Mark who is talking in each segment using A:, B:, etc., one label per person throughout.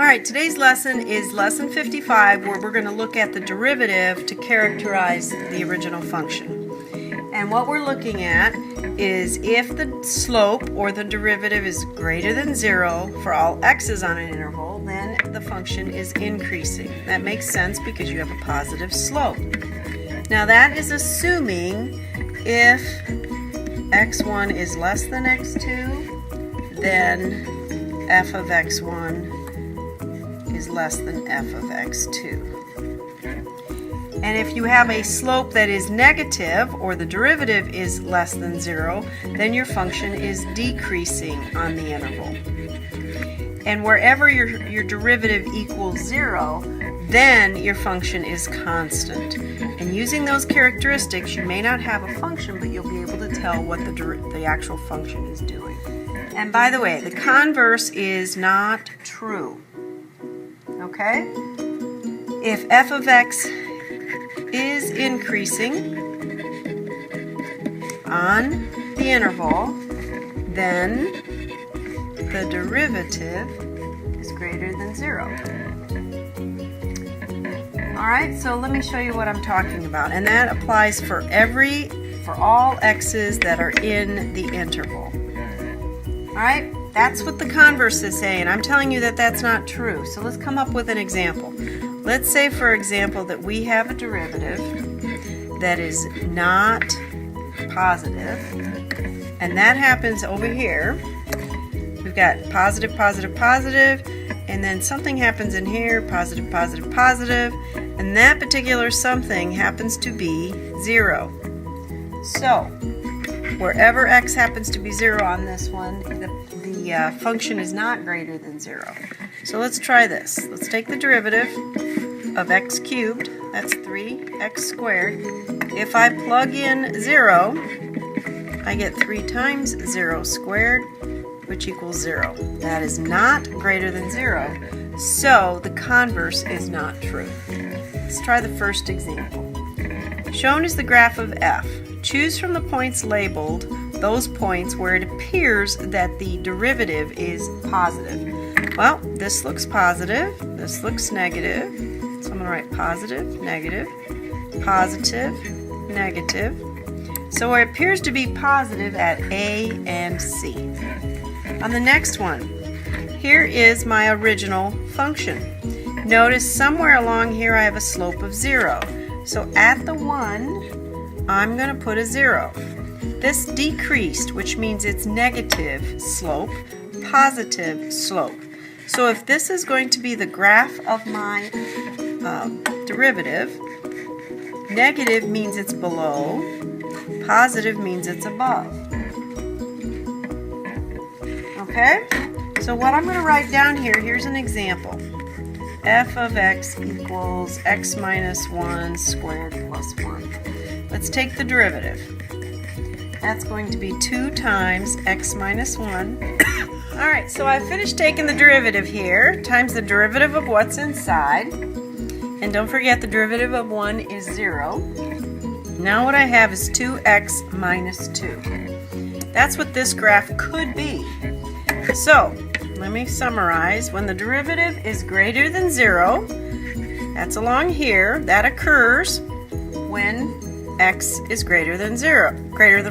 A: Alright, today's lesson is lesson 55, where we're going to look at the derivative to characterize the original function. And what we're looking at is if the slope or the derivative is greater than 0 for all x's on an interval, then the function is increasing. That makes sense because you have a positive slope. Now that is assuming if x1 is less than x2, then f of x1 is less than f of x2. And if you have a slope that is negative, or the derivative is less than 0, then your function is decreasing on the interval. And wherever your derivative equals 0, then your function is constant. And using those characteristics, you may not have a function, but you'll be able to tell what the actual function is doing. And by the way, the converse is not true. Okay? If f of x is increasing on the interval, then the derivative is greater than 0. Alright, so let me show you what I'm talking about. And that applies for all x's that are in the interval. Alright? That's what the converse is saying. I'm telling you that that's not true. So let's come up with an example. Let's say, for example, that we have a derivative that is not positive. And that happens over here. We've got positive, positive, positive. And then something happens in here, positive, positive, positive. And that particular something happens to be 0. So, wherever x happens to be 0 on this one, the function is not greater than 0. So let's try this. Let's take the derivative of x cubed, that's 3x squared. If I plug in 0, I get 3 times 0 squared, which equals 0. That is not greater than 0, so the converse is not true. Let's try the first example. Shown is the graph of f. Choose from the points labeled those points where it appears that the derivative is positive. Well, this looks positive, this looks negative, so I'm going to write positive, negative, positive, negative. So it appears to be positive at A and C. On the next one, here is my original function. Notice somewhere along here I have a slope of 0. So at the 1, I'm going to put a 0. This decreased, which means it's negative slope, positive slope. So if this is going to be the graph of my derivative, negative means it's below, positive means it's above. Okay? So what I'm going to write down here, here's an example. F of x equals x minus 1 squared plus 1. Let's take the derivative. That's going to be 2 times x minus 1. Alright, so I finished taking the derivative here, times the derivative of what's inside. And don't forget the derivative of 1 is 0. Now what I have is 2x minus 2. That's what this graph could be. So, let me summarize. When the derivative is greater than 0, that's along here, that occurs when x is greater than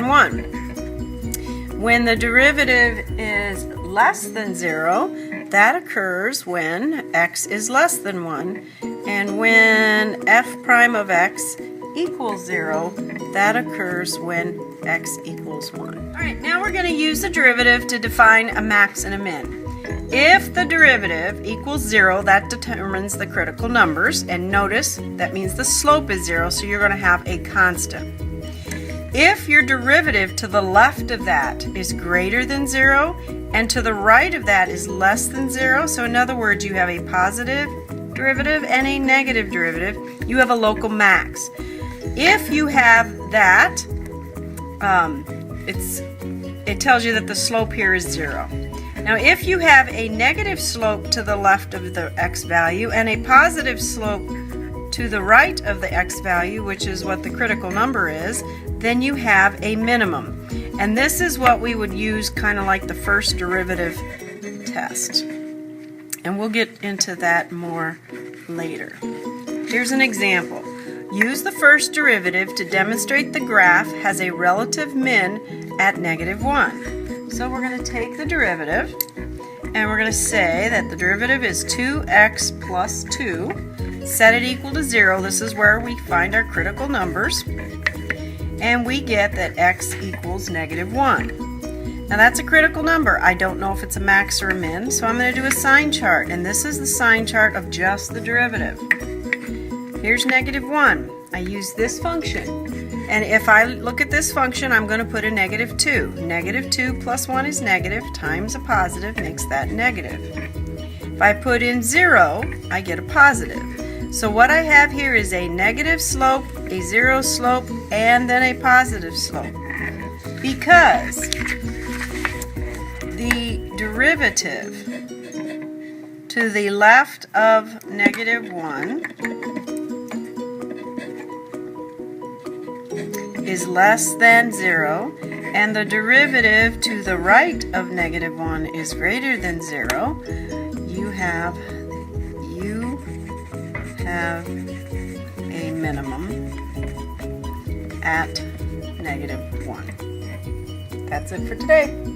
A: 1. When the derivative is less than 0, that occurs when x is less than 1. And when f prime of x equals 0, that occurs when x equals 1. Alright, now we're going to use the derivative to define a max and a min. If the derivative equals 0, that determines the critical numbers, and notice that means the slope is 0, so you're going to have a constant. If your derivative to the left of that is greater than 0, and to the right of that is less than 0, so in other words, you have a positive derivative and a negative derivative, you have a local max. If you have that, it tells you that the slope here is 0. Now if you have a negative slope to the left of the x value and a positive slope to the right of the x value, which is what the critical number is, then you have a minimum. And this is what we would use kind of like the first derivative test. And we'll get into that more later. Here's an example. Use the first derivative to demonstrate the graph has a relative min at -1. So we're going to take the derivative and we're going to say that the derivative is 2x plus 2. Set it equal to 0. This is where we find our critical numbers. And we get that x equals -1. Now that's a critical number. I don't know if it's a max or a min, so I'm going to do a sign chart. And this is the sign chart of just the derivative. Here's -1. I use this function. And if I look at this function, I'm going to put a -2. -2 plus 1 is negative, times a positive makes that negative. If I put in 0, I get a positive. So what I have here is a negative slope, a 0 slope, and then a positive slope. Because the derivative to the left of -1 is less than 0, and the derivative to the right of -1 is greater than 0, you have a minimum at -1. That's it for today.